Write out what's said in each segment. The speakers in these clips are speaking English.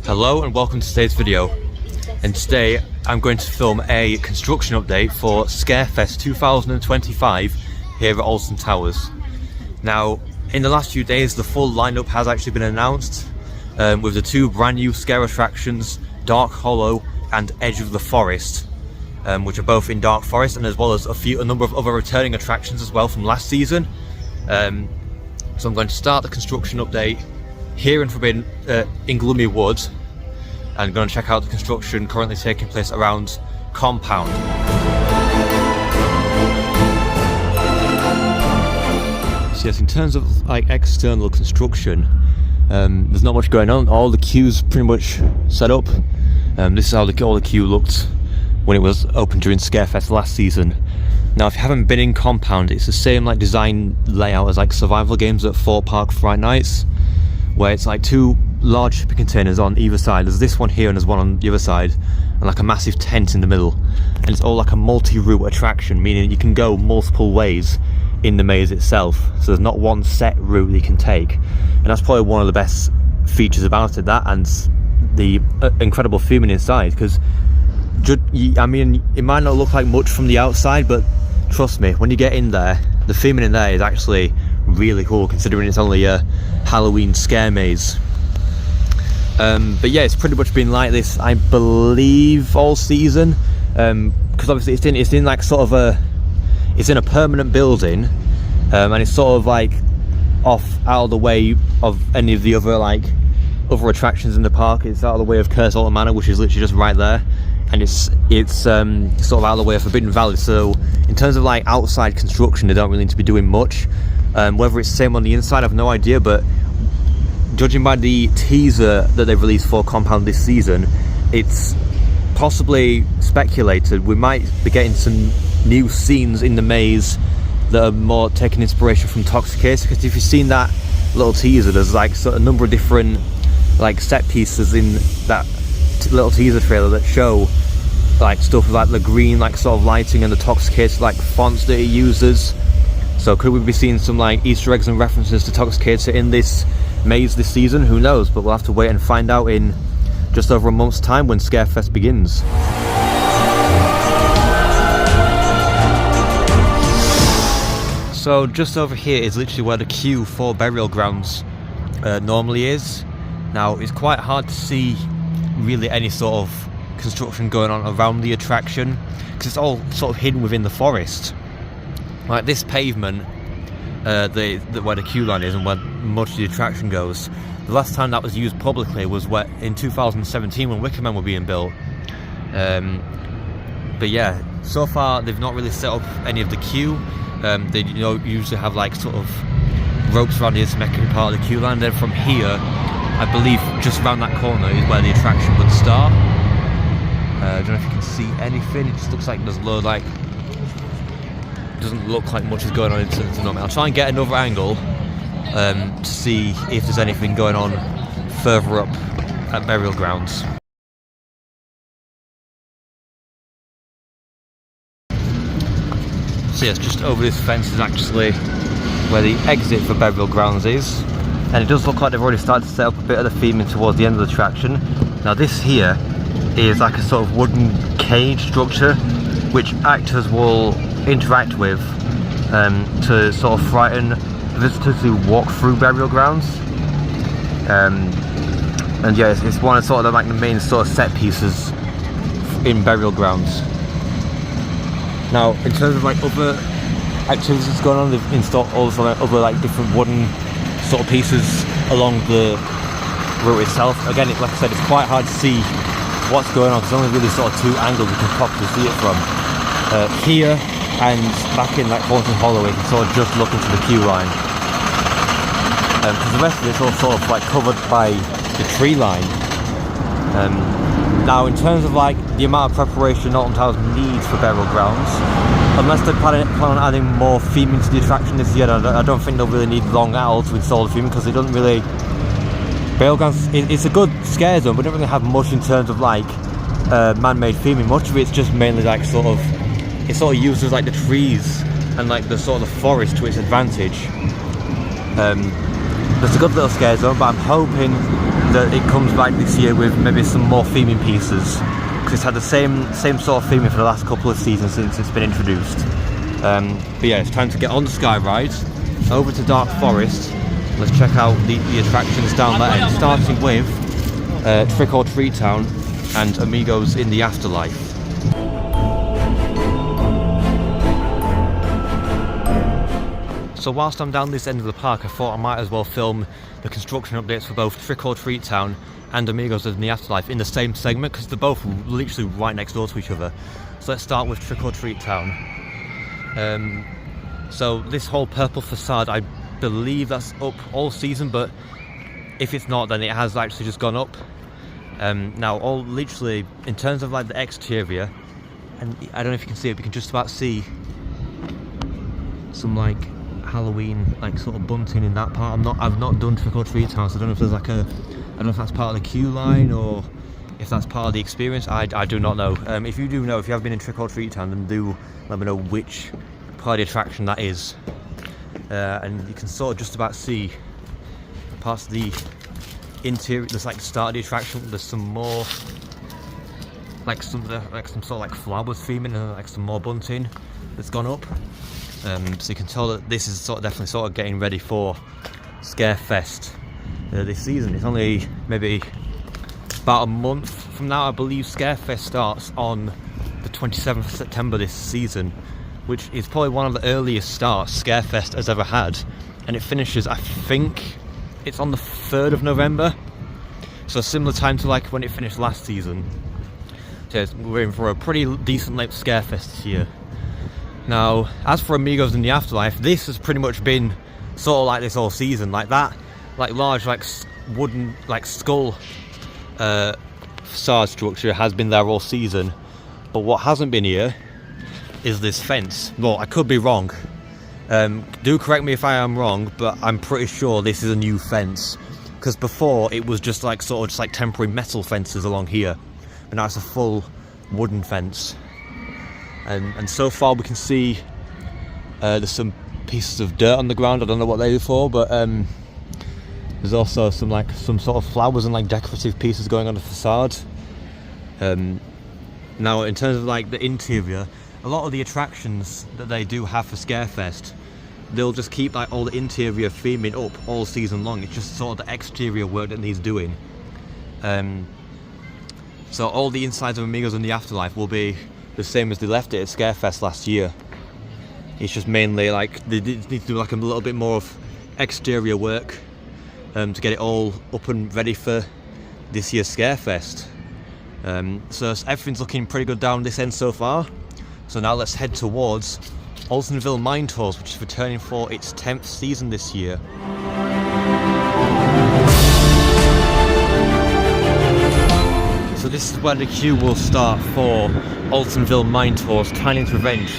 Hello and welcome to today's video, and today I'm going to film a construction update for Scarefest 2025 here at Alton Towers. Now, in the last few days the full lineup has actually been announced, with the two brand new scare attractions, Dark Hollow and Edge of the Forest, which are both in Dark Forest, and as well as a number of other returning attractions as well from last season. So I'm going to start the construction update here in Gloomy Wood, and going to check out the construction currently taking place around Compound. So yes, in terms of like external construction, there's not much going on. All the queues pretty much set up. This is how all the queue looked when it was open during Scarefest last season. Now, if you haven't been in Compound, it's the same like design layout as like survival games at Fort Park Fright Nights, where it's like two large shipping containers on either side. There's this one here and there's one on the other side, and like a massive tent in the middle, and it's all like a multi-route attraction, meaning you can go multiple ways in the maze itself, so there's not one set route that you can take. And that's probably one of the best features about it, that and the incredible theming inside, because I mean, it might not look like much from the outside, but trust me, when you get in there, the theming in there is actually really cool, considering it's only a Halloween scare maze. But yeah, it's pretty much been like this, I believe, all season, because obviously it's in like sort of it's in a permanent building, and it's sort of like off out of the way of any of the other attractions in the park. It's out of the way of Curse Alton Manor, which is literally just right there, and it's sort of out of the way of Forbidden Valley. So in terms of like outside construction, they don't really need to be doing much. Whether it's the same on the inside, I've no idea, but judging by the teaser that they've released for Compound this season, it's possibly speculated we might be getting some new scenes in the maze that are more taking inspiration from Toxicator, because if you've seen that little teaser, there's like a number of different like set pieces in that little teaser trailer that show like stuff with like the green like sort of lighting and the Toxicator like fonts that it uses. So could we be seeing some like Easter eggs and references to Toxicator in this maze this season? Who knows, but we'll have to wait and find out in just over a month's time when Scarefest begins. So just over here is literally where the queue for Burial Grounds normally is. Now, it's quite hard to see really any sort of construction going on around the attraction, because it's all sort of hidden within the forest. Like this pavement, where the queue line is and where much of the attraction goes, the last time that was used publicly was in 2017 when Wicker Man were being built. But yeah, so far they've not really set up any of the queue. They usually have like sort of ropes around here to make it part of the queue line. Then from here, I believe just around that corner is where the attraction would start. I don't know if you can see anything. It just looks like there's a load like, doesn't look like much is going on in the moment. I'll try and get another angle to see if there's anything going on further up at Burial Grounds. So yes, just over this fence is actually where the exit for Burial Grounds is, and it does look like they've already started to set up a bit of the theming towards the end of the attraction. Now this here is like a sort of wooden cage structure which actors will interact with to sort of frighten visitors who walk through Burial Grounds. And yeah, it's one of sort of like the main sort of set pieces in Burial Grounds. Now, in terms of like other activities that's going on, they've installed also like other like different wooden sort of pieces along the route itself. Again, like I said, it's quite hard to see what's going on because there's only really sort of two angles you can properly see it from. Here and back in like Haunted Hollow, you can sort of just look into the queue line. Because the rest of it's all sort of like covered by the tree line. Now, in terms of like the amount of preparation Alton Towers needs for Burial Grounds, unless they plan on adding more theming to the attraction this year, I don't think they'll really need long at all to install the theming, because it doesn't really. Burial Grounds, it's a good scare zone, but it doesn't really have much in terms of like man-made theming. Much of it's just mainly like it sort of uses like the trees and like the sort of the forest to its advantage. There's a good little scare zone, but I'm hoping that it comes back this year with maybe some more theming pieces, because it's had the same sort of theming for the last couple of seasons since it's been introduced. But yeah, it's time to get on the Sky Ride, over to Dark Forest. Let's check out the attractions down that end, starting with Trick or Treat Town and Amigos in the Afterlife. So whilst I'm down this end of the park, I thought I might as well film the construction updates for both Trick or Treat Town and Amigos in the Afterlife in the same segment, because they're both literally right next door to each other. So let's start with Trick or Treat Town. So this whole purple facade, I believe that's up all season, but if it's not, then it has actually just gone up. Now, all literally in terms of like the exterior, and I don't know if you can see it, but you can just about see some like Halloween like sort of bunting in that part. I've not done Trick or Treat Town, so I don't know if there's like I don't know if that's part of the queue line or if that's part of the experience. I do not know. If you do know, if you have been in Trick or Treat Town, then do let me know which part of the attraction that is. And you can sort of just about see past the interior. There's like the start of the attraction. There's some more like some sort of like flowers theming and like some more bunting that's gone up. So you can tell that this is definitely sort of getting ready for Scarefest this season. It's only maybe about a month from now, I believe. Scarefest starts on the 27th of September this season, which is probably one of the earliest starts Scarefest has ever had, and it finishes, I think it's on the 3rd of November, so a similar time to like when it finished last season. So we're in for a pretty decent length Scarefest this year. Now, as for Amigos in the Afterlife, this has pretty much been sort of like this all season, like that, like large like wooden like skull facade structure has been there all season, but what hasn't been here is this fence. Well, I could be wrong. Do correct me if I am wrong, but I'm pretty sure this is a new fence, because before it was just like sort of just like temporary metal fences along here, but now it's a full wooden fence. And so far we can see there's some pieces of dirt on the ground. I don't know what they're for, but there's also some sort of flowers and like decorative pieces going on the facade. Now, in terms of like the interior, a lot of the attractions that they do have for Scarefest, they'll just keep like all the interior theming up all season long. It's just sort of the exterior work that needs doing. So all the insides of Amigos in the Afterlife will be the same as they left it at Scarefest last year. It's just mainly like they need to do like a little bit more of exterior work to get it all up and ready for this year's Scarefest. So everything's looking pretty good down this end so far. So now let's head towards Altonville Mine Tours, which is returning for its 10th season this year. So this is where the queue will start for Altonville Mine Tours Tiny's Revenge,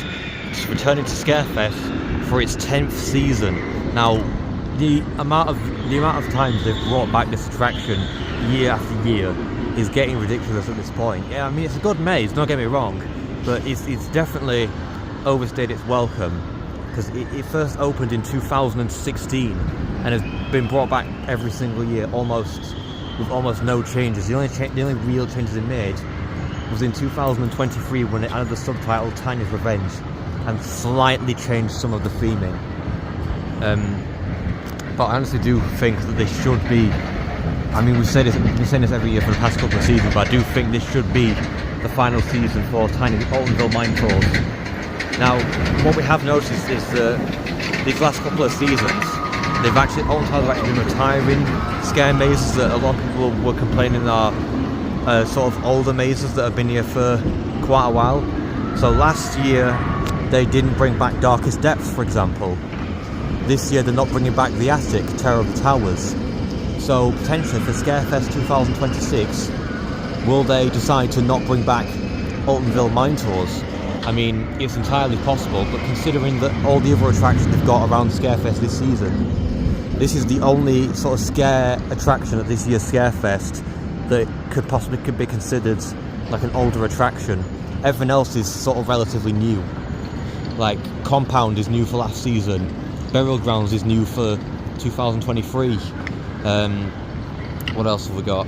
which is returning to Scarefest for its 10th season. Now, the amount of times they've brought back this attraction year after year is getting ridiculous at this point. Yeah, I mean, it's a good maze, don't get me wrong, but it's definitely overstayed its welcome, because it first opened in 2016 and has been brought back every single year with almost no changes. The only real changes it made was in 2023 when it added the subtitle Tiny's Revenge and slightly changed some of the theming. But I honestly do think that this should be, I mean, we've said this every year for the past couple of seasons, but I do think this should be the final season for Altonville Mine Tours. Now, what we have noticed is that these last couple of seasons, Alton Towers have actually been retiring scare mazes that a lot of people were complaining are sort of older mazes that have been here for quite a while. So last year they didn't bring back Darkest Depths, for example. This year they're not bringing back the Attic, Terror of the Towers. So potentially for Scarefest 2026, will they decide to not bring back Altonville Mine Tours? I mean, it's entirely possible, but considering that all the other attractions they've got around Scarefest this season, this is the only sort of scare attraction at this year's Scarefest that could be considered like an older attraction. Everything else is sort of relatively new. Like Compound is new for last season, Burial Grounds is new for 2023. What else have we got?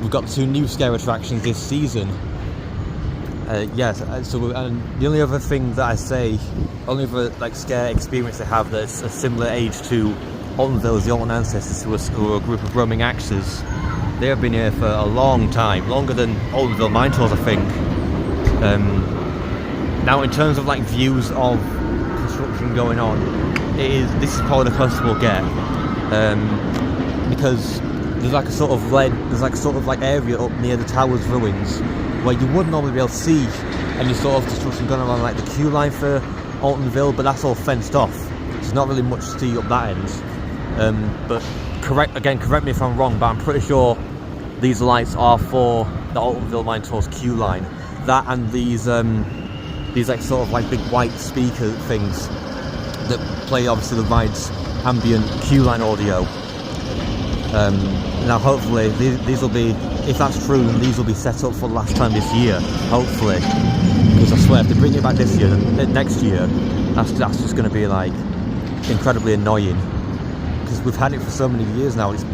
We've got 2 new scare attractions this season. Yes, so and the only other thing that I say, only other like scare experience they have that's a similar age to Altonville is the Alton Ancestors, who are a group of roaming actors. They have been here for a long time, longer than Altonville Mine Tours, I think. Now, in terms of like views of construction going on, this is probably the closest we'll get, because there's like a sort of area up near the tower's ruins where you wouldn't normally be able to see any sort of construction going on, like the queue line for Altonville, but that's all fenced off. There's not really much to see up that end. But correct me if I'm wrong, but I'm pretty sure these lights are for the Altonville Mine Tours queue line. That and these like sort of like big white speaker things that play obviously the ride's ambient queue line audio. Now hopefully these will be, if that's true, then these will be set up for the last time this year, hopefully, because I swear if they bring it back this year, then next year that's just going to be like incredibly annoying, because we've had it for so many years now, it's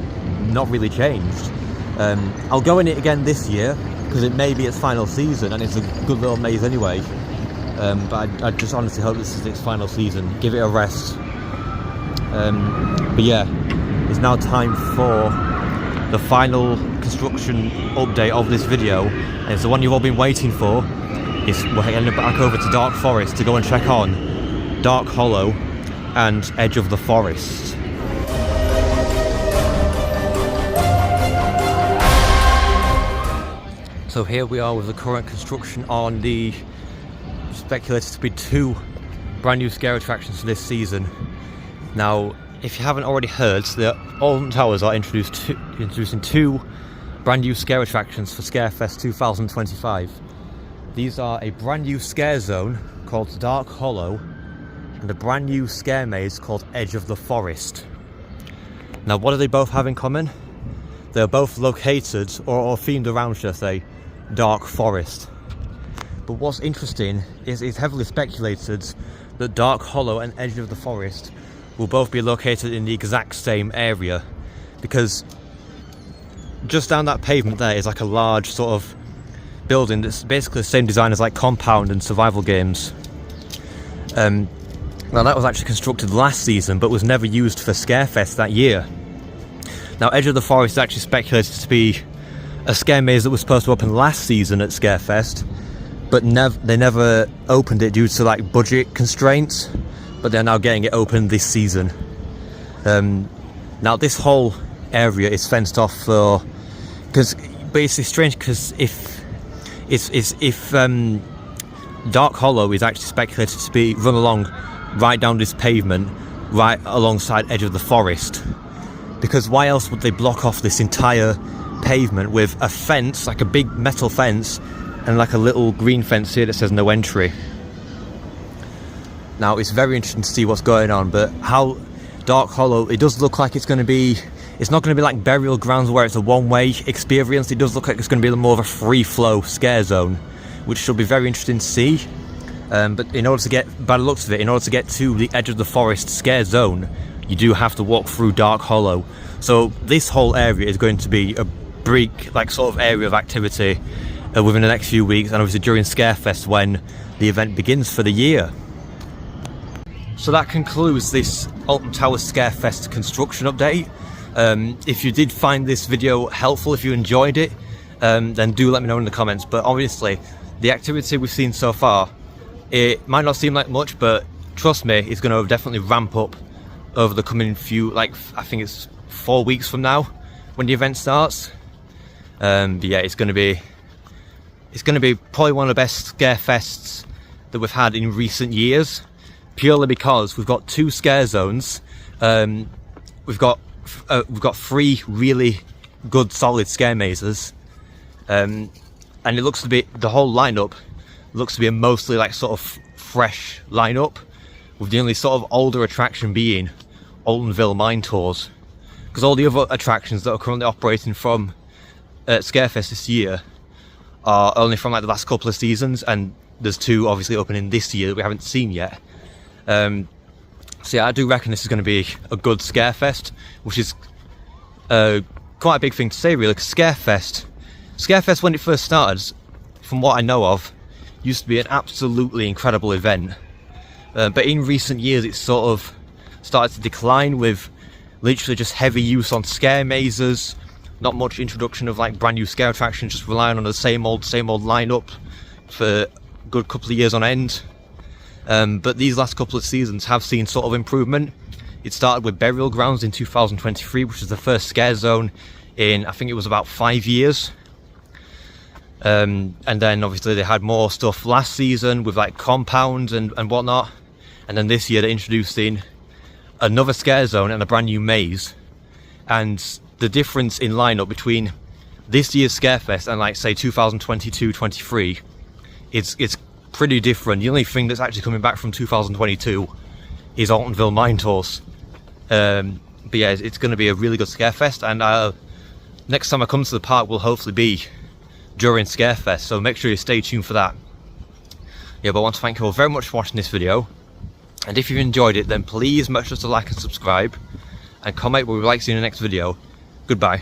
not really changed. I'll go in it again this year because it may be its final season and it's a good little maze anyway, but I just honestly hope this is its final season, give it a rest. But yeah, it's now time for the final construction update of this video, and it's the one you've all been waiting for. We're heading back over to Dark Forest to go and check on Dark Hollow and Edge of the Forest. So here we are with the current construction on the speculated to be 2 brand new scare attractions for this season. Now, if you haven't already heard, the Alton Towers are introducing 2 brand new scare attractions for Scarefest 2025. These are a brand new scare zone called Dark Hollow and a brand new scare maze called Edge of the Forest. Now, what do they both have in common? They're both located or themed around, should I say, Dark Forest. But what's interesting is it's heavily speculated that Dark Hollow and Edge of the Forest will both be located in the exact same area, because just down that pavement there is like a large sort of building that's basically the same design as like Compound and Survival Games. Now that was actually constructed last season but was never used for Scarefest that year. Now Edge of the Forest is actually speculated to be a scare maze that was supposed to open last season at Scarefest, but they never opened it due to like budget constraints, but they're now getting it open this season. Now this whole area is fenced off but it's strange because if Dark Hollow is actually speculated to be run along right down this pavement right alongside Edge of the Forest, because why else would they block off this entire pavement with a fence, like a big metal fence, and like a little green fence here that says no entry? Now it's very interesting to see what's going on, but how Dark Hollow, it does look like it's not going to be like Burial Grounds where it's a one-way experience. It does look like it's going to be more of a free-flow scare zone, which should be very interesting to see. But in order to get, by the looks of it, in order to get to the Edge of the Forest scare zone, you do have to walk through Dark Hollow. So this whole area is going to be a big, like, sort of area of activity within the next few weeks, and obviously during Scarefest when the event begins for the year. So that concludes this Alton Towers Scarefest construction update. If you did find this video helpful, if you enjoyed it, then do let me know in the comments. But obviously, the activity we've seen so far, it might not seem like much, but trust me, it's going to definitely ramp up over the coming few, like, I think it's 4 weeks from now when the event starts. But yeah, it's going to be probably one of the best Scarefests that we've had in recent years, purely because we've got 2 scare zones. We've got 3 really good solid scare mazes, and it looks to be, the whole lineup looks to be a mostly like sort of fresh lineup, with the only sort of older attraction being Altonville Mine Tours, because all the other attractions that are currently operating from Scarefest this year are only from like the last couple of seasons, and there's 2 obviously opening this year that we haven't seen yet. So yeah, I do reckon this is going to be a good Scarefest, which is quite a big thing to say really, because Scarefest when it first started, from what I know of, used to be an absolutely incredible event. But in recent years it's sort of started to decline, with literally just heavy use on scare mazes, not much introduction of like brand new scare attractions, just relying on the same old lineup for a good couple of years on end. But these last couple of seasons have seen sort of improvement. It started with Burial Grounds in 2023, which was the first scare zone in, I think it was about 5 years. And then obviously they had more stuff last season with like compounds and whatnot. And then this year they're introducing another scare zone and a brand new maze. And the difference in lineup between this year's Scarefest and like say 2022-23, it's pretty different. The only thing that's actually coming back from 2022 is Altonville Mine Tours. But yeah, it's going to be a really good Scarefest, and next time I come to the park will hopefully be during Scarefest, so make sure you stay tuned for that. Yeah, but I want to thank you all very much for watching this video, and if you've enjoyed it then please make sure to like and subscribe and comment what you would like to see in the next video. Goodbye.